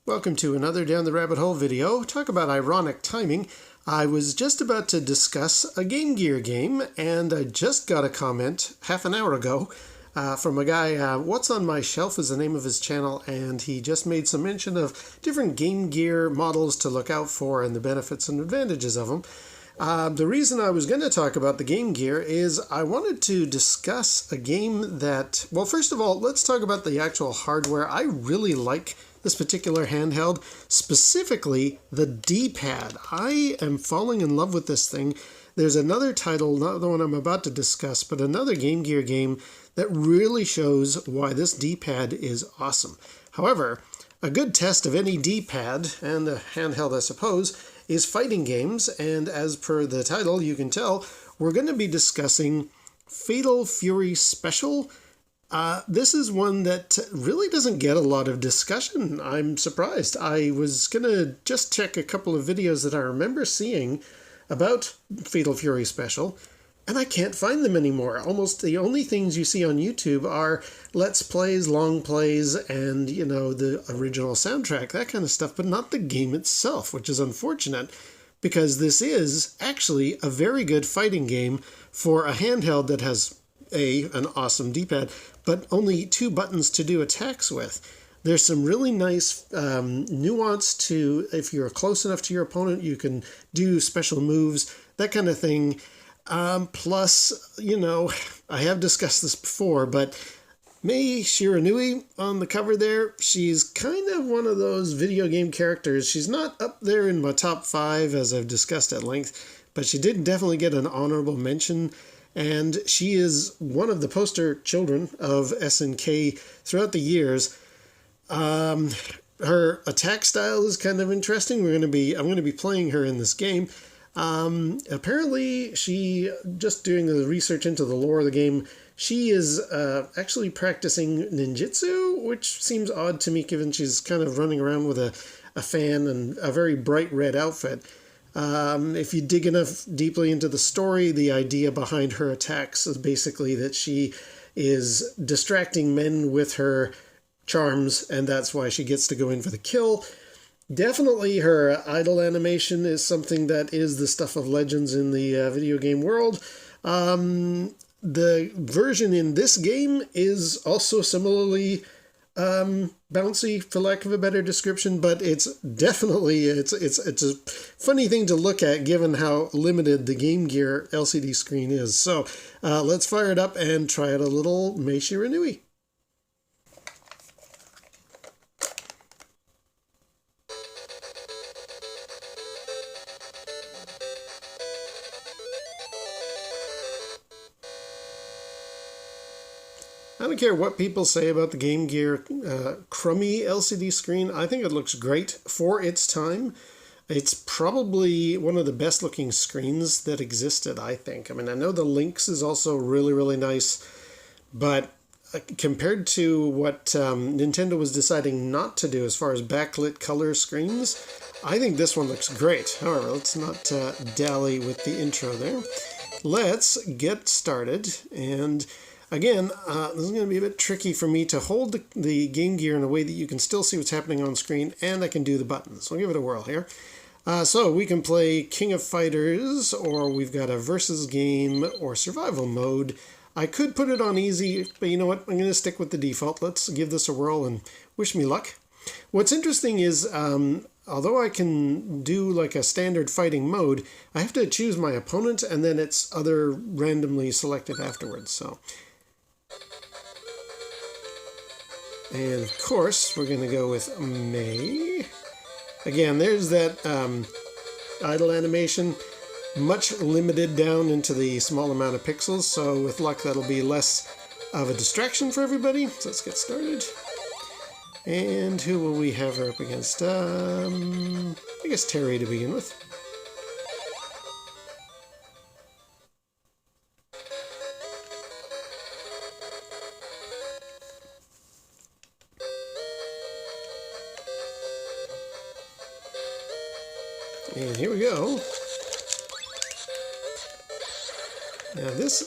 Welcome to another Down the Rabbit Hole video. Talk about ironic timing. I was just about to discuss a GameGear game, and I just got a comment half an hour ago from a guy. What's on My Shelf is the name of his channel, and he just made some mention of different GameGear models to look out for and the benefits and advantages of them. The reason I was going to talk about the GameGear is I wanted to discuss a game that, well, first of all, let's talk about the actual hardware. I really like this particular handheld, specifically the D-pad. I am falling in love with this thing. There's another title, not the one I'm about to discuss, but another GameGear game that really shows why this D-pad is awesome. However, a good test of any D-pad, and a handheld I suppose, is fighting games, and as per the title you can tell, we're going to be discussing Fatal Fury Special. This is one that really doesn't get a lot of discussion. I'm surprised. I was going to just check a couple of videos that I remember seeing about Fatal Fury Special, and I can't find them anymore. Almost the only things you see on YouTube are Let's Plays, long plays, and, you know, the original soundtrack, that kind of stuff, but not the game itself, which is unfortunate, because this is actually a very good fighting game for a handheld that has an awesome D-pad, but only 2 buttons to do attacks with. There's some really nice nuance to, if you're close enough to your opponent, you can do special moves, that kind of thing. Plus, you know, I have discussed this before, but Mai Shiranui on the cover there, she's kind of one of those video game characters. She's not up there in my top 5, as I've discussed at length, but she did definitely get an honorable mention. And she is one of the poster children of SNK throughout the years. Her attack style is kind of interesting. I'm going to be playing her in this game. Apparently, she, just doing the research into the lore of the game, she is actually practicing ninjutsu, which seems odd to me given she's kind of running around with a fan and a very bright red outfit. If you dig enough deeply into the story, the idea behind her attacks is basically that she is distracting men with her charms, and that's why she gets to go in for the kill. Definitely her idle animation is something that is the stuff of legends in the video game world. The version in this game is also similarly bouncy, for lack of a better description, but it's definitely, it's a funny thing to look at given how limited the GameGear LCD screen is. So let's fire it up and try out a little Mai Shiranui. I don't care what people say about the GameGear crummy LCD screen. I think it looks great for its time. It's probably one of the best looking screens that existed, I think. I mean, I know the Lynx is also really, really nice, but compared to what Nintendo was deciding not to do as far as backlit color screens, I think this one looks great. However, let's not dally with the intro there. Let's get started, and again, this is going to be a bit tricky for me to hold the GameGear in a way that you can still see what's happening on screen, and I can do the buttons. So I'll give it a whirl here. So we can play King of Fighters, or we've got a versus game, or survival mode. I could put it on easy, but you know what? I'm going to stick with the default. Let's give this a whirl and wish me luck. What's interesting is, although I can do like a standard fighting mode, I have to choose my opponent, and then it's other randomly selected afterwards. So. And of course, we're going to go with Mai. Again, there's that idle animation, much limited down into the small amount of pixels, so with luck that'll be less of a distraction for everybody. So let's get started. And who will we have her up against? I guess Terry to begin with. And here we go. Now this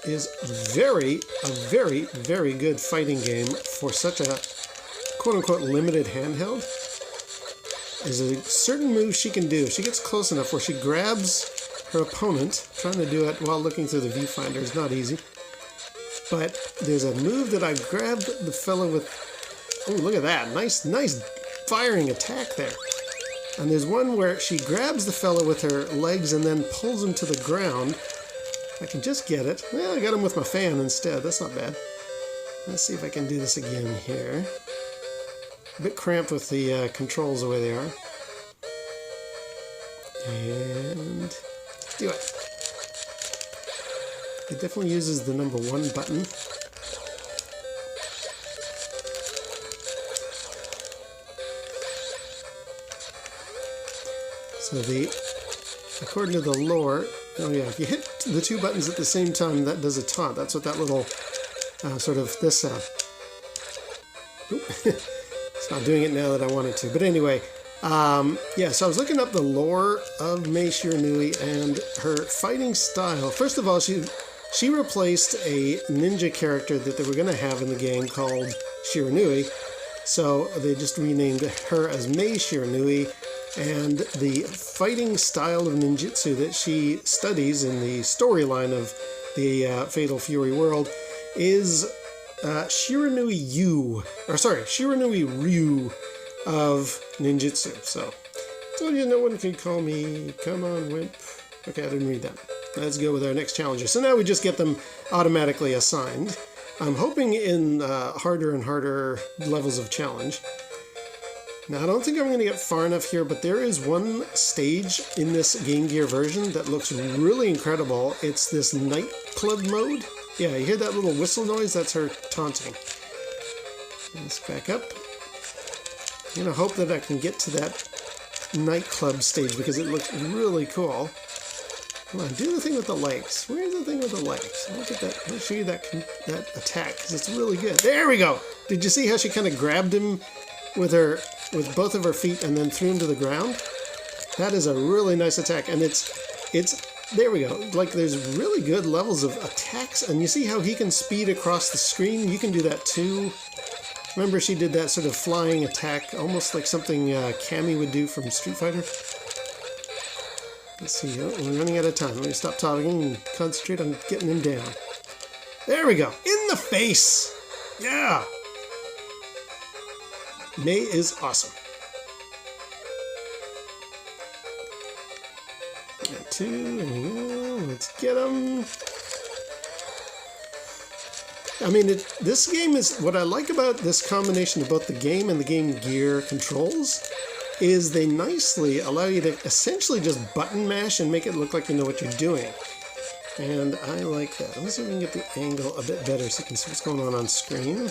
is a very good fighting game for such a quote-unquote limited handheld. there's a certain move she can do. If she gets close enough where she grabs her opponent, trying to do it while looking through the viewfinder is not easy. But there's a move that I grabbed the fellow with. Oh, look at that. Nice firing attack there. And there's one where she grabs the fellow with her legs and then pulls him to the ground. I can just get it. Well, I got him with my fan instead. That's not bad. Let's see if I can do this again here. A bit cramped with the controls the way they are. And do it. It definitely uses the number 1 button. So according to the lore, oh yeah, if you hit the 2 buttons at the same time, that does a taunt. That's what that little sort of this. It's not doing it now that I want it to. But anyway, yeah. So I was looking up the lore of Mai Shiranui and her fighting style. First of all, she replaced a ninja character that they were going to have in the game called Shiranui. So they just renamed her as Mai Shiranui. And the fighting style of ninjutsu that she studies in the storyline of the Fatal Fury world is Shiranui Ryu of ninjutsu. So, told you no one can call me. Come on, wimp. Okay, I didn't read that. Let's go with our next challenger. So now we just get them automatically assigned. I'm hoping in harder and harder levels of challenge. Now, I don't think I'm going to get far enough here, but there is one stage in this Game Gear version that looks really incredible. It's this nightclub mode. Yeah, you hear that little whistle noise? That's her taunting. Let's back up. I'm going to hope that I can get to that nightclub stage because it looks really cool. Come on, do the thing with the legs. Where's the thing with the legs? Look at that. Let me show you that attack because it's really good. There we go. Did you see how she kind of grabbed him with both of her feet and then threw him to the ground? That is a really nice attack, and it's there we go. Like, there's really good levels of attacks, and you see how he can speed across the screen? You can do that too. Remember, she did that sort of flying attack, almost like something Cammy would do from Street Fighter. Let's see, we're running out of time. Let me stop talking and concentrate on getting him down. There we go. In the face! Yeah! Mai is awesome. Got 2, there we go. Let's get him. I mean, this game is, what I like about this combination of both the game and the Game Gear controls is they nicely allow you to essentially just button mash and make it look like you know what you're doing. And I like that. Let's see if we can get the angle a bit better so you can see what's going on screen.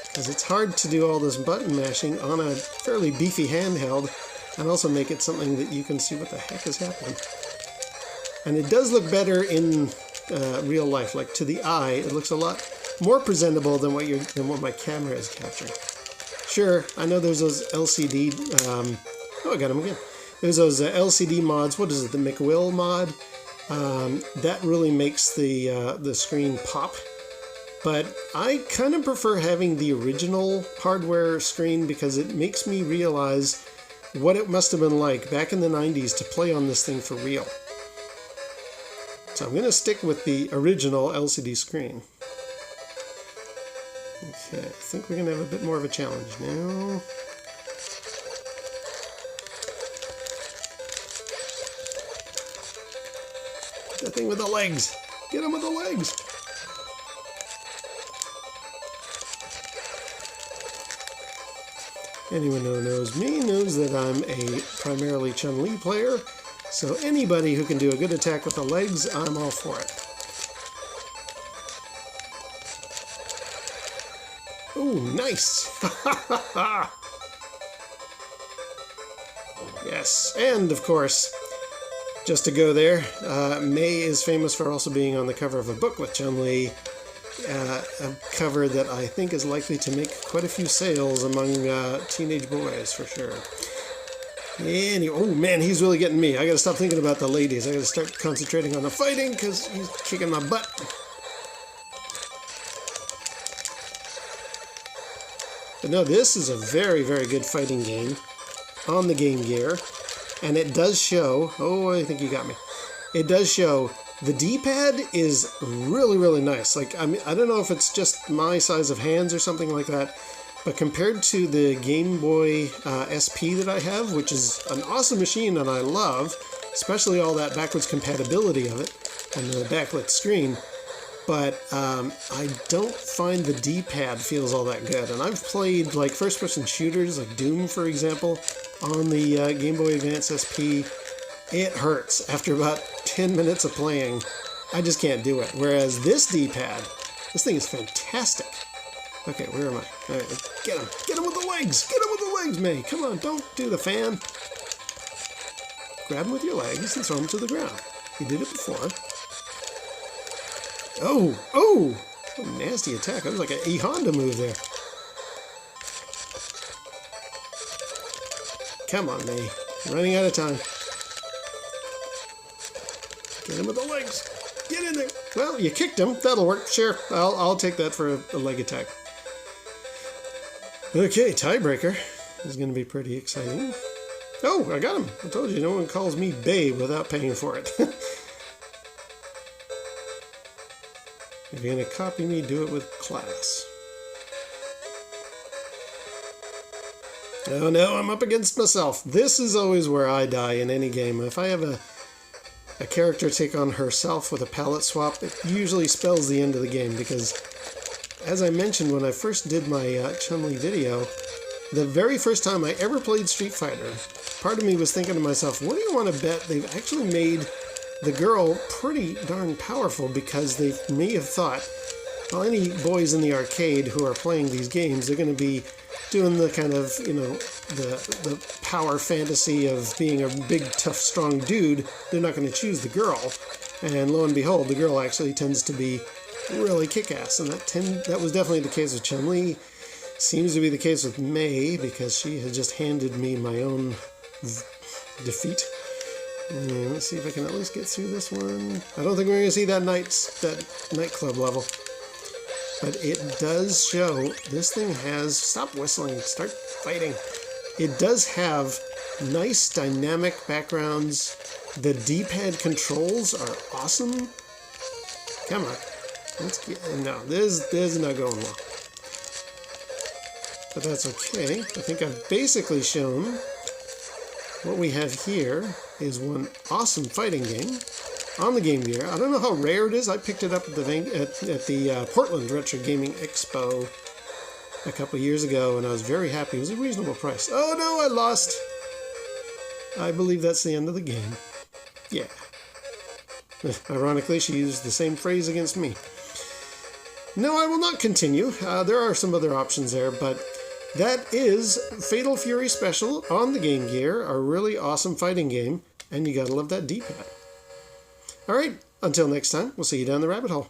Because it's hard to do all this button mashing on a fairly beefy handheld and also make it something that you can see what the heck is happening. And it does look better in real life. Like, to the eye, it looks a lot more presentable than what my camera is capturing. Sure, I know there's those LCD... oh, I got him again. There's those LCD mods. What is it? The McWill mod? That really makes the screen pop. But I kind of prefer having the original hardware screen because it makes me realize what it must have been like back in the 90s to play on this thing for real. So I'm going to stick with the original LCD screen. Okay, I think we're going to have a bit more of a challenge now. That thing with the legs! Get him with the legs! Anyone who knows me knows that I'm a primarily chun-li player, so anybody who can do a good attack with the legs, I'm all for it. Ooh, nice! Yes, and of course, just to go there, Mai is famous for also being on the cover of a book with Chun-Li, a cover that I think is likely to make quite a few sales among teenage boys, for sure. Anyway, oh man, he's really getting me. I gotta stop thinking about the ladies. I gotta start concentrating on the fighting, because he's kicking my butt. But no, this is a very, very good fighting game. on the Game Gear, and it does show, oh, I think you got me. It does show the D-pad is really, really nice. Like, I mean, I don't know if it's just my size of hands or something like that, but compared to the Game Boy SP that I have, which is an awesome machine and I love, especially all that backwards compatibility of it and the backlit screen, but I don't find the D-pad feels all that good. And I've played like first-person shooters, like Doom, for example, on the Game Boy Advance SP. It hurts after about 10 minutes of playing. I just can't do it. Whereas this D-pad, this thing is fantastic. Okay, where am I? All right, get him. Get him with the legs. Get him with the legs, May. Come on, don't do the fan. Grab him with your legs and throw him to the ground. You did it before. Oh, oh! What a nasty attack. That was like an E Honda move there. Come on, May. Running out of time. Get him with the legs. Get in there. Well, you kicked him. That'll work. Sure. I'll take that for a leg attack. Okay, tiebreaker. This is going to be pretty exciting. Oh, I got him. I told you, no one calls me babe without paying for it. If you're going to copy me, do it with class. Oh no, I'm up against myself. This is always where I die in any game. If I have a character take on herself with a palette swap, it usually spells the end of the game because, as I mentioned when I first did my Chun-Li video, the very first time I ever played Street Fighter, part of me was thinking to myself, what do you want to bet they've actually made the girl pretty darn powerful, because they may have thought, well, any boys in the arcade who are playing these games, they're going to be doing the kind of, you know, the power fantasy of being a big, tough, strong dude. They're not going to choose the girl. And lo and behold, the girl actually tends to be really kick-ass. And that was definitely the case with Chun-Li. Seems to be the case with Mai, because she has just handed me my own defeat. And let's see if I can at least get through this one. I don't think we're going to see that nightclub level. But it does show, this thing has, stop whistling, start fighting. It does have nice dynamic backgrounds. The D-pad controls are awesome. Come on. Let's get, no, this is not going well. But that's okay. I think I've basically shown what we have here is one awesome fighting game on the Game Gear. I don't know how rare it is. I picked it up at the Portland Retro Gaming Expo a couple years ago, and I was very happy. It was a reasonable price. Oh no, I lost. I believe that's the end of the game. Yeah. Ironically, she used the same phrase against me. No, I will not continue. There are some other options there, but that is Fatal Fury Special on the Game Gear, a really awesome fighting game, and you gotta love that D-pad. Alright, until next time, we'll see you down the rabbit hole.